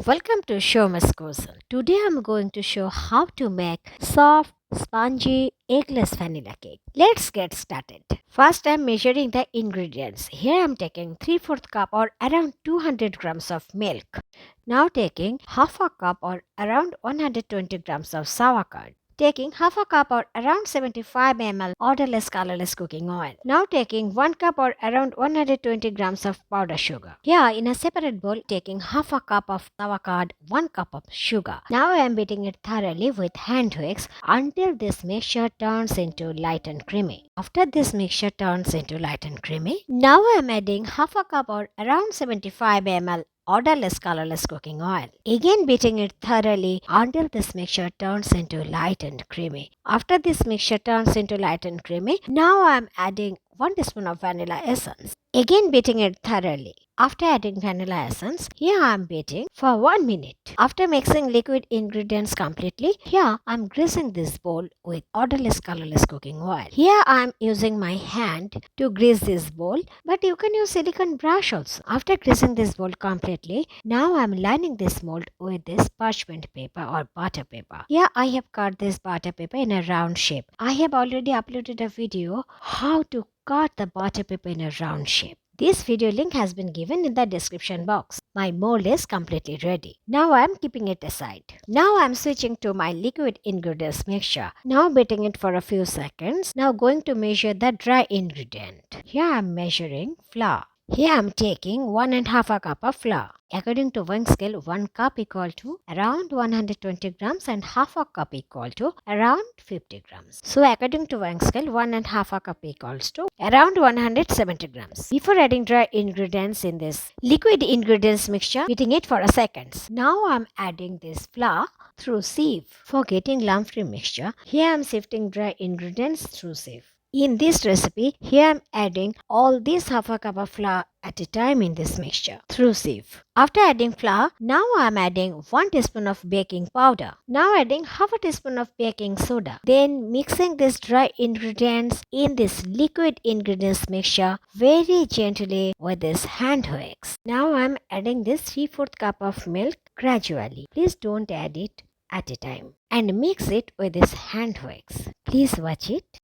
Welcome to Shoma's Cuisine. Today I'm going to show how to make soft, spongy, eggless vanilla cake. Let's get started. First I'm measuring the ingredients. Here I'm taking 3/4 cup or around 200 grams of milk. Now taking half a cup or around 120 grams of sour curd. Taking half a cup or around 75 ml odorless colorless cooking oil. Now taking 1 cup or around 120 grams of powdered sugar. Here in a separate bowl taking half a cup of sour curd, 1 cup of sugar. Now I am beating it thoroughly with hand wicks until this mixture turns into light and creamy. After this mixture turns into light and creamy, now I am adding half a cup or around 75 ml odorless colorless cooking oil. Again beating it thoroughly until this mixture turns into light and creamy. After this mixture turns into light and creamy, now I am adding 1 teaspoon of vanilla essence. Again beating it thoroughly. After adding vanilla essence, here I am beating for 1 minute. After mixing liquid ingredients completely, here I am greasing this bowl with odorless colorless cooking oil. Here I am using my hand to grease this bowl, but you can use silicone brush also. After greasing this bowl completely, now I am lining this mold with this parchment paper or butter paper. Here I have cut this butter paper in a round shape. I have already uploaded a video how to cut the butter paper in a round shape. This video link has been given in the description box. My mold is completely ready. Now I am keeping it aside. Now I am switching to my liquid ingredients mixture. Now beating it for a few seconds. Now going to measure the dry ingredient. Here I am measuring flour. Here I am taking 1.5 cup of flour. According to weighing scale, 1 cup equal to around 120 grams and half a cup equal to around 50 grams. So according to weighing scale, 1.5 cup equals to around 170 grams. Before adding dry ingredients in this liquid ingredients mixture, beating it for a second. Now I am adding this flour through sieve. For getting lump-free mixture, here I am sifting dry ingredients through sieve. In this recipe, here I am adding all this half a cup of flour at a time in this mixture through sieve. After adding flour, now I am adding 1 teaspoon of baking powder. Now adding half a teaspoon of baking soda. Then mixing these dry ingredients in this liquid ingredients mixture very gently with this hand wicks. Now I am adding this 3/4 cup of milk gradually. Please don't add it at a time. And mix it with this hand wicks. Please watch it.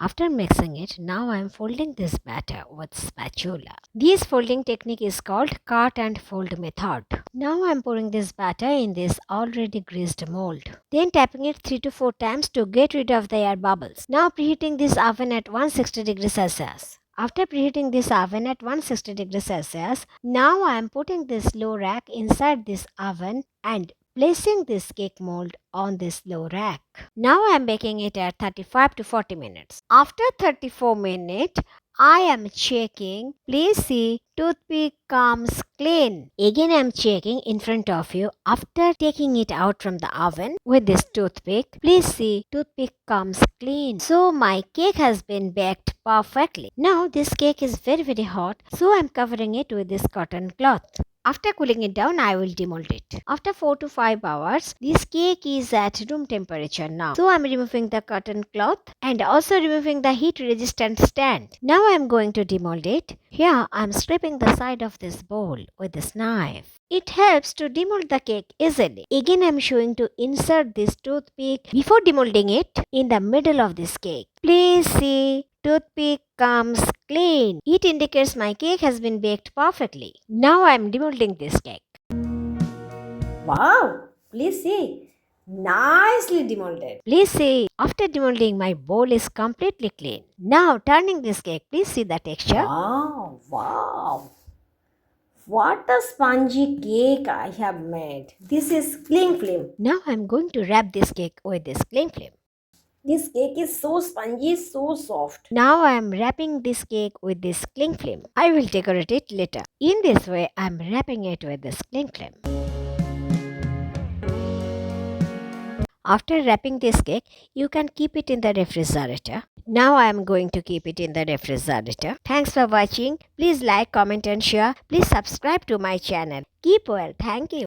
After mixing it, now I am folding this batter with spatula. This folding technique is called cut and fold method. Now I am pouring this batter in this already greased mold. Then tapping it 3 to 4 times to get rid of the air bubbles. Now preheating this oven at 160 degrees Celsius. After preheating this oven at 160 degrees Celsius, now I am putting this low rack inside this oven and placing this cake mold on this low rack. Now I am baking it at 35 to 40 minutes. After 34 minutes, I am checking. Please see, toothpick comes clean. Again I am checking in front of you. After taking it out from the oven with this toothpick, please see, toothpick comes clean. So my cake has been baked perfectly. Now this cake is very hot, so I am covering it with this cotton cloth. After cooling it down, I will demold it. After 4 to 5 hours, this cake is at room temperature now. So I am removing the cotton cloth and also removing the heat resistant stand. Now I am going to demold it. Here I am scraping the side of this bowl with this knife. It helps to demold the cake easily. Again I am showing to insert this toothpick before demolding it in the middle of this cake. Please see, toothpick comes clean. It indicates my cake has been baked perfectly. Now I am demolding this cake. Wow, please see. Nicely demolded. Please see, after demolding my bowl is completely clean. Now turning this cake, please see the texture. Wow. What a spongy cake I have made. This is cling film. Now I am going to wrap this cake with this cling film. This cake is so spongy, so soft. Now I am wrapping this cake with this cling film. I will decorate it later. In this way, I am wrapping it with this cling film. After wrapping this cake, you can keep it in the refrigerator. Now I am going to keep it in the refrigerator. Thanks for watching. Please like, comment and share. Please subscribe to my channel. Keep well. Thank you.